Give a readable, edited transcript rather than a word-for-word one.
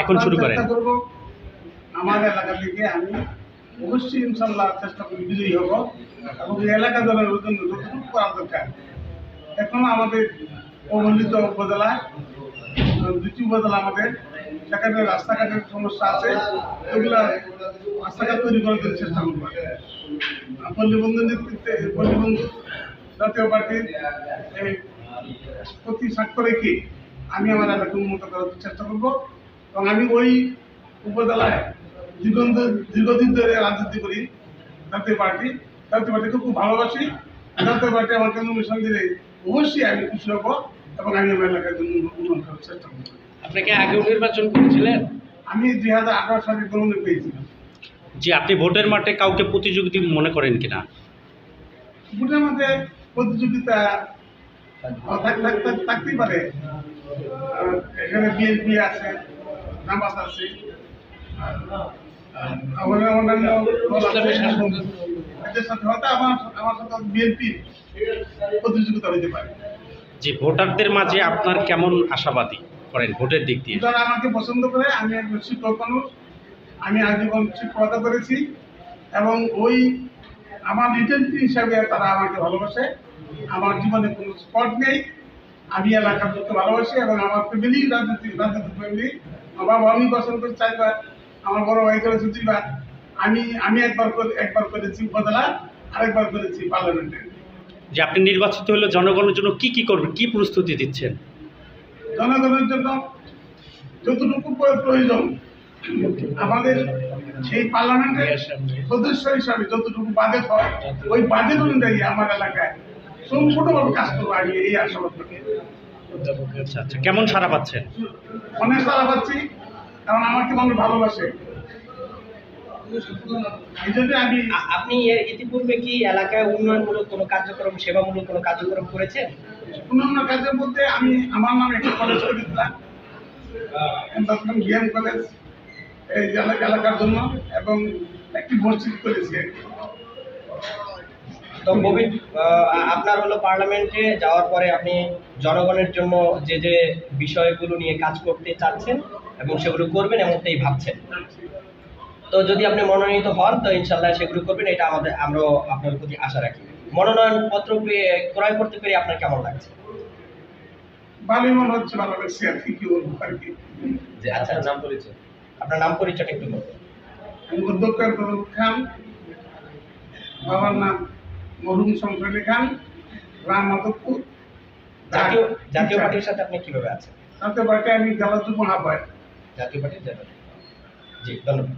এখন শুরু করেন। চেষ্টা করব আমার এলাকা থেকে আমি অবশ্যই ইনশাল্লাহ চেষ্টা করি বিজয়ী হব এবং এই এলাকা দলের জন্য যতটুকু করা দরকার। এখন আমাদের অবহেলিত উপজেলায় দুটি উপজেলা আমাদের, সেখানে রাস্তাঘাটের সমস্যা আছে, এগুলা রাস্তাঘাট তৈরি করার জন্য চেষ্টা করবো। পল্লীবন্ধু নেতৃত্বে পল্লীবন্ধু জাতীয় পার্টির প্রতি সাক্ষ্য রেখে আমি আমার এলাকা উন্নত করার চেষ্টা করব এবং আমি ওই উপজেলায় দীর্ঘদিন ধরে রাজনীতি করি। জাতীয় পার্টিকে খুব ভালোবাসি। জাতীয় পার্টি আমাকে নমিনেশন দিলে অবশ্যই আমি খুশি হব এবং আমি আমার এলাকার জন্য উন্নয়ন করার চেষ্টা করব। আপনাকে আগেও নির্বাচন করেছিলেন? আমি 2018 সালে মনোনয়ন পেয়েছিলাম। যে আপনি ভোটের মাঠে কাউকে প্রতিযোগিতা মনে করেন কিনা? ভোটের মধ্যে প্রতিযোগিতা থাকতেই পারে। এখানে বিএনপি আছে, জামাত আছে, অন্যান্য এদের সাথে হয়তো আমার সাথে বিএনপি প্রতিযোগিতা হইতে পারে। যে ভোটারদের মাঝে আপনার কেমন আশাবাদী করেন ভোটের দিক দিয়ে? যারা আমাকে পছন্দ করে, আমি একজন শিক্ষক মানুষ, আমি আজীবন শিক্ষকতা করেছি এবং ওই আমার রিটেন্টি হিসাবে তারা আমাকে ভালোবাসে। আমার জীবনে কোনো স্পট নেই, আমি এলাকার লোককে ভালোবাসি এবং আমার ফ্যামিলি রাজনীতি ফ্যামিলি। আমার বাবা অনেক পছন্দ করে 4 বার, আমার বড় ভাই করেছে 2 বার, আমি একবার করেছি উপজেলা, আরেকবার করেছি পার্লামেন্টে। যে আপনি নির্বাচিত হলে জনগণের জন্য কি কি করবেন, কি প্রস্তুতি দিচ্ছেন? জনগণের জন্য যতটুকু প্রয়োজন আমাদের সেই পার্লামেন্টের সদস্য হিসাবে যতটুকু বাজেট হয়, ওই বাজেট অনুযায়ী আমার এলাকায় সম্পূর্ণভাবে কাজ করবো আমি এই আশাবাদ করি। আচ্ছা আচ্ছা, কেমন সাড়া পাচ্ছেন? অনেক সাড়া পাচ্ছি, কারণ আমাকে মানুষ ভালোবাসে। এই জন্য আপনি ইতিপূর্বে কি এলাকায় উন্নয়নমূলক কোনো কার্যক্রম, সেবামূলক কোনো কার্যক্রম করেছেন? অন্যান্য কাজের মধ্যে আমি আমার নামে একটা কলেজ করেছিলাম, গিয়াম কলেজ, এই এলাকার জন্য, এবং একটি মসজিদ করেছি। তো আপনার হলো পার্লামেন্টে যাওয়ার পরে আপনি জনগণের জন্য যে যে বিষয়গুলো নিয়ে কাজ করতে চাচ্ছেন এবং সেগুলো করবেন এমনটাই ভাবছেন। তো যদি আপনি মনোনীত হন তো ইনশাল্লাহ সেগুলো করবেন, এটা আমরা আপনার প্রতি আশা রাখি। মনোনয়ন পত্র ক্রয় করতে পেরে আপনার কেমন লাগছে? ভালোই মনে হচ্ছে, ভালো লাগছে আর কি বলবো আর কি। যে আচ্ছা, আপনার নাম পরিচয়টা একটু বলুন। অধ্যক্ষ খান, বাবার নাম মরহুম শঙ্করী খান, গ্রাম মাধবপুর। জাতীয় পার্টির সাথে আপনি কিভাবে আছেন? জাতীয় পার্টি আমি জেলা যুব আহ্বায়ক। জাতীয় পার্টির জেলা। জি, ধন্যবাদ।